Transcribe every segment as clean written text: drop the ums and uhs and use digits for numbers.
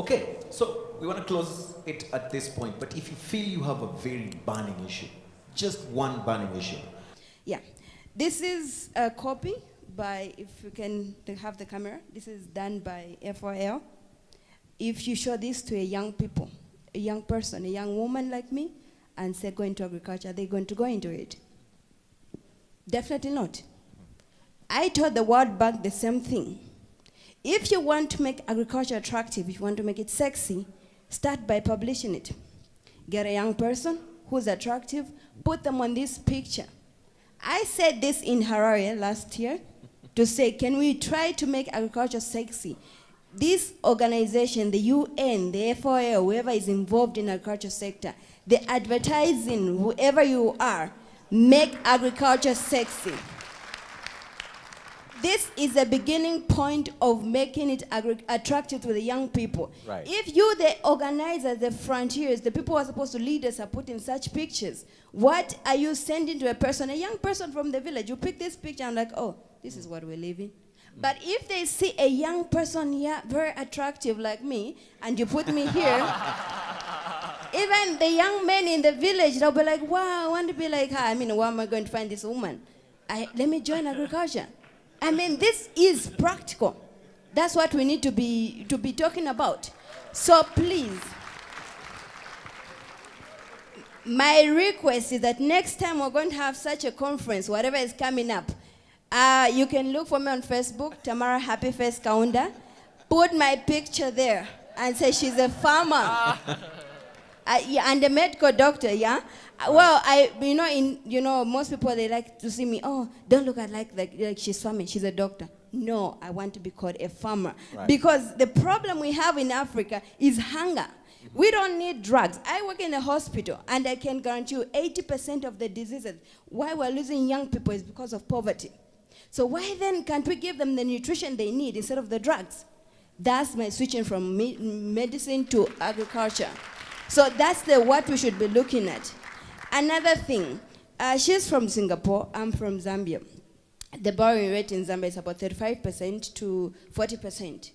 Okay, so we want to close it at this point, but if you feel you have a very burning issue, just one burning issue. Yeah. This is a copy by, if you can have the camera, this is done by FOL. If you show this to a young person, a young woman like me, and say go into agriculture, are they going to go into it? Definitely not. I told the World Bank the same thing. If you want to make agriculture attractive, if you want to make it sexy, start by publishing it. Get a young person who's attractive, put them on this picture. I said this in Harare last year to say, can we try to make agriculture sexy? This organization, the UN, the FOA, whoever is involved in the agriculture sector, the advertising, whoever you are, make agriculture sexy. This is the beginning point of making it attractive to the young people. Right. If you, the organizers, the frontiers, the people who are supposed to lead us are putting such pictures, what are you sending to a person, a young person from the village? You pick this picture and like, oh, this is what we're living. But if they see a young person here, very attractive like me, and you put me here, even the young men in the village, they'll be like, wow, I want to be like her. I mean, where am I going to find this woman? Let me join agriculture. I mean, this is practical. That's what we need to be talking about. So please, my request is that next time we're going to have such a conference, whatever is coming up, you can look for me on Facebook, Tamara Happy Face Kaunda. Put my picture there and say she's a farmer. And a medical doctor, yeah? Well, most people, they like to see me, oh, don't look at like she's farming, she's a doctor. No, I want to be called a farmer. Right. Because the problem we have in Africa is hunger. We don't need drugs. I work in a hospital, and I can guarantee you 80% of the diseases, why we're losing young people is because of poverty. So why then can't we give them the nutrition they need instead of the drugs? That's my switching from medicine to agriculture. So that's what we should be looking at. Another thing, she's from Singapore, I'm from Zambia. The borrowing rate in Zambia is about 35% to 40%.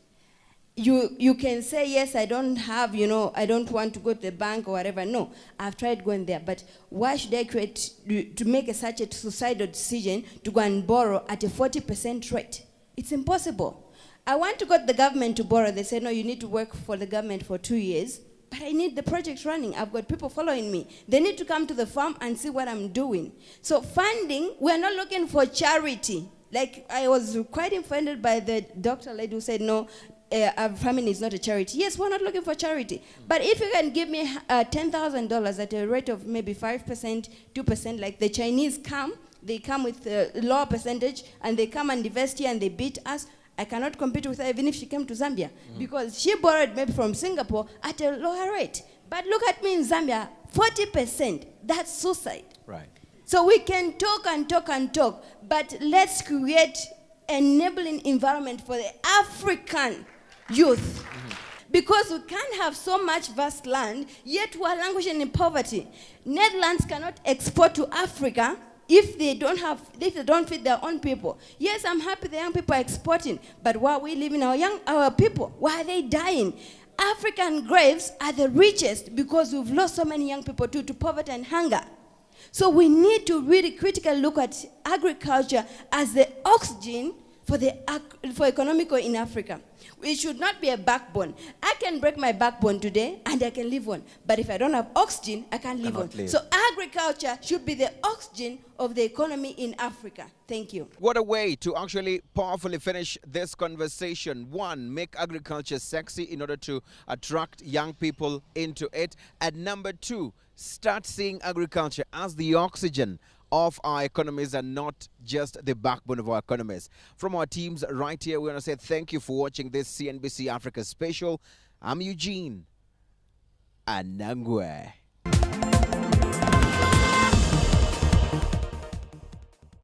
You can say, yes, I don't have, I don't want to go to the bank or whatever. No, I've tried going there. But why should I to make such a suicidal decision to go and borrow at a 40% rate? It's impossible. I want to go to the government to borrow. They say, no, you need to work for the government for 2 years. But I need the project running. I've got people following me. They need to come to the farm and see what I'm doing. So funding, we're not looking for charity. Like, I was quite offended by the doctor lady who said, no, farming is not a charity. Yes, we're not looking for charity. But if you can give me $10,000 at a rate of maybe 5%, 2%, like the Chinese come, they come with a lower percentage, and they come and invest here and they beat us, I cannot compete with her even if she came to Zambia, because she borrowed maybe from Singapore at a lower rate. But look at me in Zambia, 40%, that's suicide. Right. So we can talk and talk and talk, but let's create an enabling environment for the African youth. Because we can't have so much vast land, yet we are languishing in poverty. Netherlands cannot export to Africa if they don't feed their own people. Yes, I'm happy the young people are exporting, but why are we leaving our people? Why are they dying? African graves are the richest because we've lost so many young people to poverty and hunger. So we need to really critically look at agriculture as the oxygen for economical in Africa. It should not be a backbone. I can break my backbone today and I can live on. But if I don't have oxygen, I can't live on. So agriculture should be the oxygen of the economy in Africa. Thank you. What a way to actually powerfully finish this conversation. One, make agriculture sexy in order to attract young people into it. And number two, start seeing agriculture as the oxygen of our economies and not just the backbone of our economies. From our teams right here, we want to say thank you for watching this CNBC Africa special. I'm Eugene Anangwe.